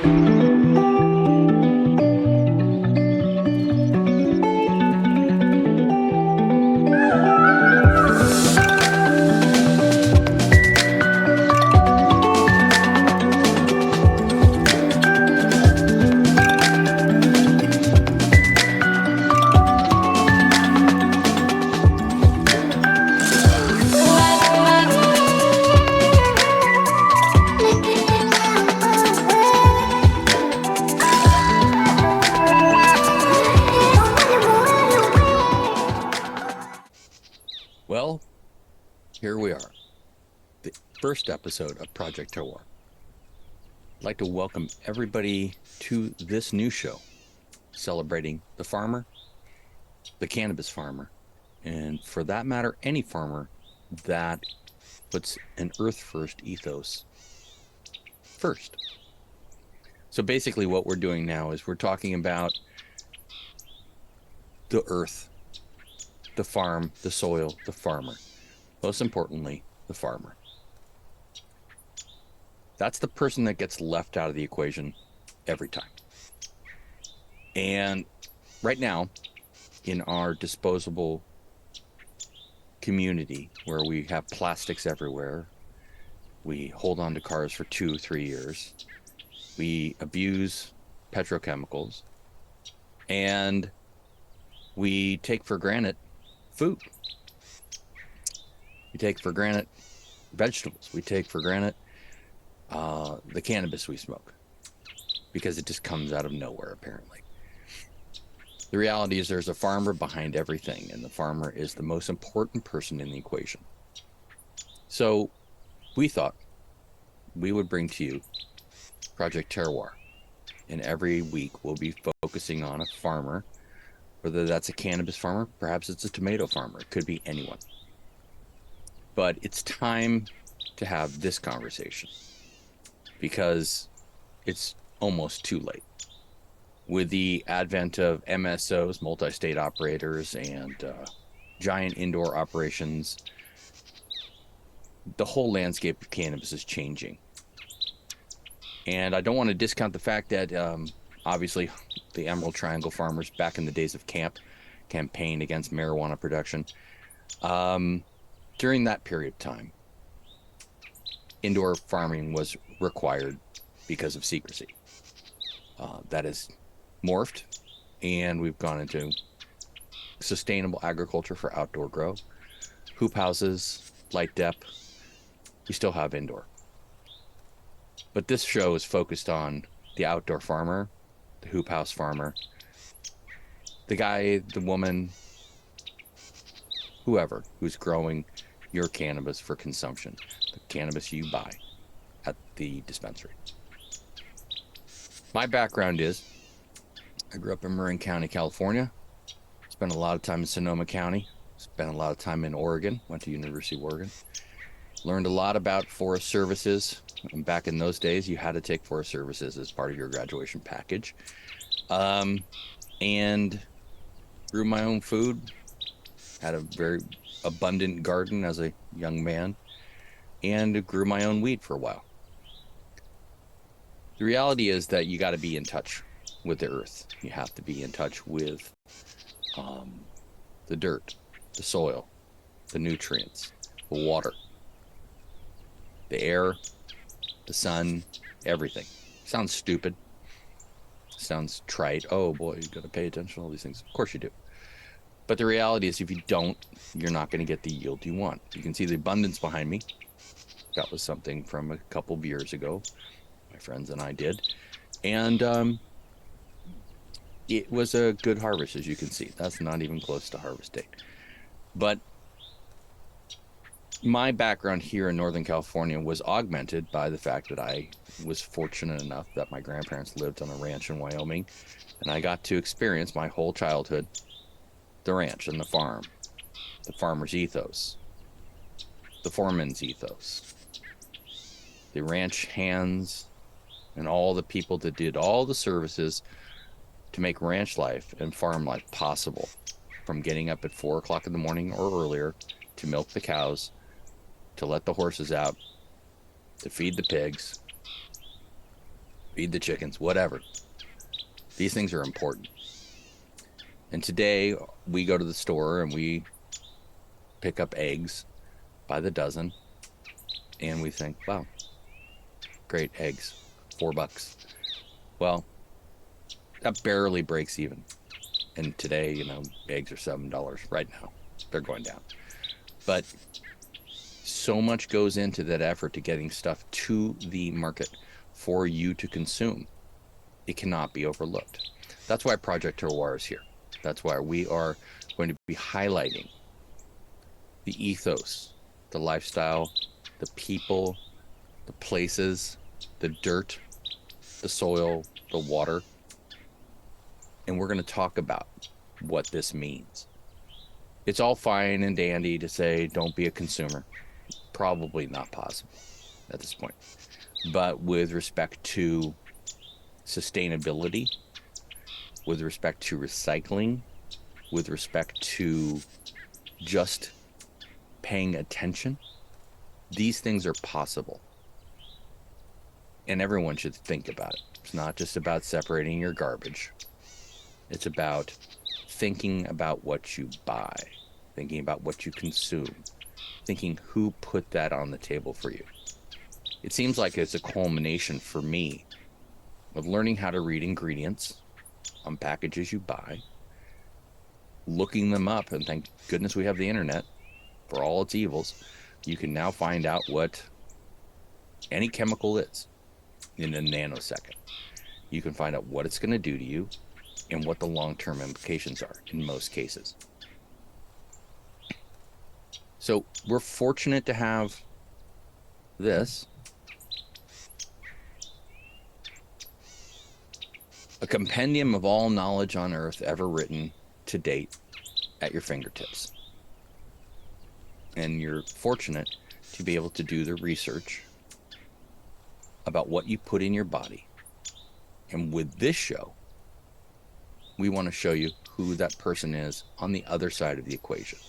Well, here we are, the first episode of Project Terroir. I'd like to welcome everybody to this new show, celebrating the farmer, the cannabis farmer, and for that matter, any farmer that puts an earth-first ethos first. So basically what we're doing now is we're talking about the earth, the farm, the soil, the farmer. Most importantly, the farmer. That's the person that gets left out of the equation every time. And right now, in our disposable community where we have plastics everywhere, we hold on to cars for 2-3 years, we abuse petrochemicals, and we take for granted food. We take for granted vegetables. We take for granted the cannabis we smoke because it just comes out of nowhere, apparently. The reality is there's a farmer behind everything, and the farmer is the most important person in the equation. So we thought we would bring to you Project Terroir, and every week we'll be focusing on a farmer, whether that's a cannabis farmer, perhaps it's a tomato farmer, it could be anyone. But it's time to have this conversation because it's almost too late. With the advent of MSOs, multi-state operators, and giant indoor operations, the whole landscape of cannabis is changing. And I don't want to discount the fact that obviously the Emerald Triangle farmers back in the days of campaigned against marijuana production. During that period of time, indoor farming was required because of secrecy. That has morphed, and we've gone into sustainable agriculture for outdoor grow, hoop houses, light dep. We still have indoor. But this show is focused on the outdoor farmer, the hoop house farmer, the guy, the woman, whoever who's growing your cannabis for consumption, the cannabis you buy at the dispensary. My background is I grew up in Marin County, California, spent a lot of time in Sonoma County, spent a lot of time in Oregon, went to University of Oregon, learned a lot about forest services. And back in those days, you had to take forest services as part of your graduation package. And grew my own food, had a very abundant garden as a young man, and grew my own weed for a while. The reality is that you got to be in touch with the earth. You have to be in touch with the dirt, the soil, the nutrients, the water, the air, the sun, everything. Sounds stupid. Sounds trite. Oh boy, you got to pay attention to all these things. Of course you do. But the reality is if you don't, you're not going to get the yield you want. You can see the abundance behind me. That was something from a couple of years ago. My friends and I did. And it was a good harvest, as you can see. That's not even close to harvest date. But my background here in Northern California was augmented by the fact that I was fortunate enough that my grandparents lived on a ranch in Wyoming, and I got to experience my whole childhood the ranch and the farm, the farmer's ethos, the foreman's ethos, the ranch hands, and all the people that did all the services to make ranch life and farm life possible, from getting up at 4 o'clock in the morning or earlier to milk the cows, to let the horses out, to feed the pigs, feed the chickens, whatever. These things are important. And today we go to the store and we pick up eggs by the dozen, and we think, wow, great eggs, $4. Well, that barely breaks even. And today, eggs are $7 right now. They're going down. But so much goes into that effort to getting stuff to the market for you to consume. It cannot be overlooked. That's why Project Terroir is here. That's why we are going to be highlighting the ethos, the lifestyle, the people, the places, the dirt, the soil, the water. And we're going to talk about what this means. It's all fine and dandy to say, don't be a consumer. Probably not possible at this point. But with respect to sustainability, with respect to recycling, with respect to just paying attention, these things are possible. And everyone should think about it. It's not just about separating your garbage. It's about thinking about what you buy, thinking about what you consume, thinking who put that on the table for you. It seems like it's a culmination for me of learning how to read ingredients on packages you buy, looking them up, and thank goodness we have the internet for all its evils. You can now find out what any chemical is in a nanosecond. You can find out what it's going to do to you and what the long-term implications are in most cases. So we're fortunate to have this, a compendium of all knowledge on earth ever written to date at your fingertips. And you're fortunate to be able to do the research about what you put in your body. And with this show, we want to show you who that person is on the other side of the equation.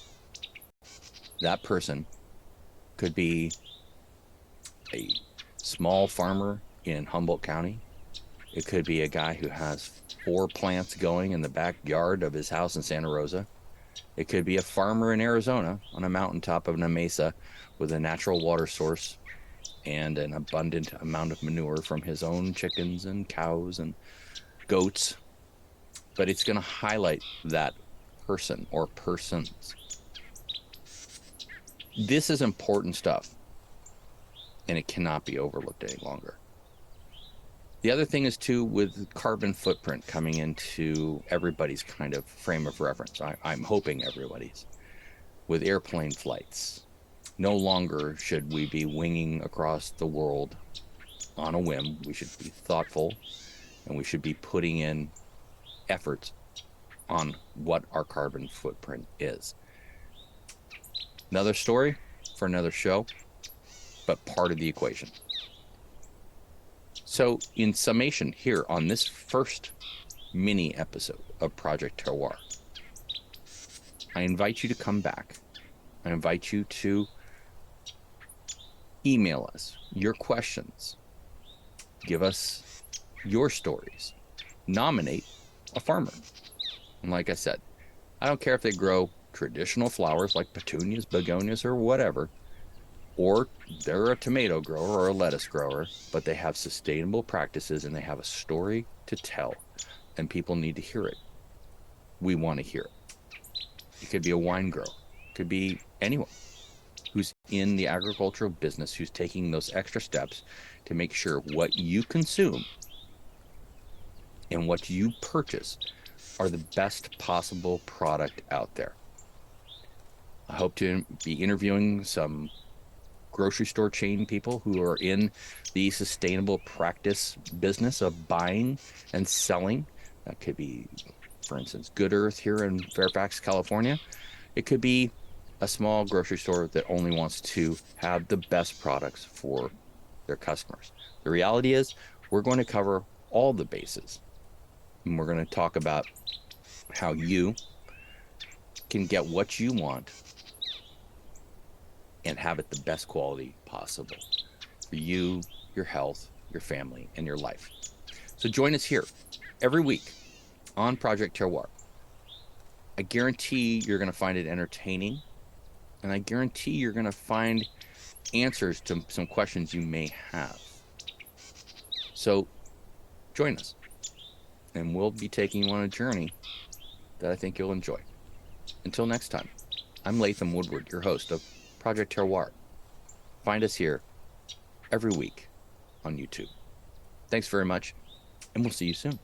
That person could be a small farmer in Humboldt County. It could be a guy who has 4 plants going in the backyard of his house in Santa Rosa. It could be a farmer in Arizona on a mountaintop of a mesa with a natural water source and an abundant amount of manure from his own chickens and cows and goats. But it's going to highlight that person or persons. This is important stuff, and it cannot be overlooked any longer. The other thing is, too, with carbon footprint coming into everybody's kind of frame of reference. I'm hoping everybody's. With airplane flights, no longer should we be winging across the world on a whim. We should be thoughtful, and we should be putting in efforts on what our carbon footprint is. Another story for another show, but part of the equation. So in summation here on this first mini episode of Project Terroir, I invite you to come back. I invite you to email us your questions. Give us your stories. Nominate a farmer. And like I said, I don't care if they grow traditional flowers like petunias, begonias, or whatever, or they're a tomato grower or a lettuce grower, but they have sustainable practices and they have a story to tell, and people need to hear it. We want to hear it. It could be a wine grower. It could be anyone who's in the agricultural business, who's taking those extra steps to make sure what you consume and what you purchase are the best possible product out there. I hope to be interviewing some grocery store chain people who are in the sustainable practice business of buying and selling. That could be, for instance, Good Earth here in Fairfax, California. It could be a small grocery store that only wants to have the best products for their customers. The reality is we're going to cover all the bases, and we're going to talk about how you can get what you want and have it the best quality possible for you, your health, your family, and your life. So join us here every week on Project Terroir. I guarantee you're going to find it entertaining, and I guarantee you're going to find answers to some questions you may have. So join us, and we'll be taking you on a journey that I think you'll enjoy. Until next time, I'm Latham Woodward, your host of Project Terroir. Find us here every week on YouTube. Thanks very much, and we'll see you soon.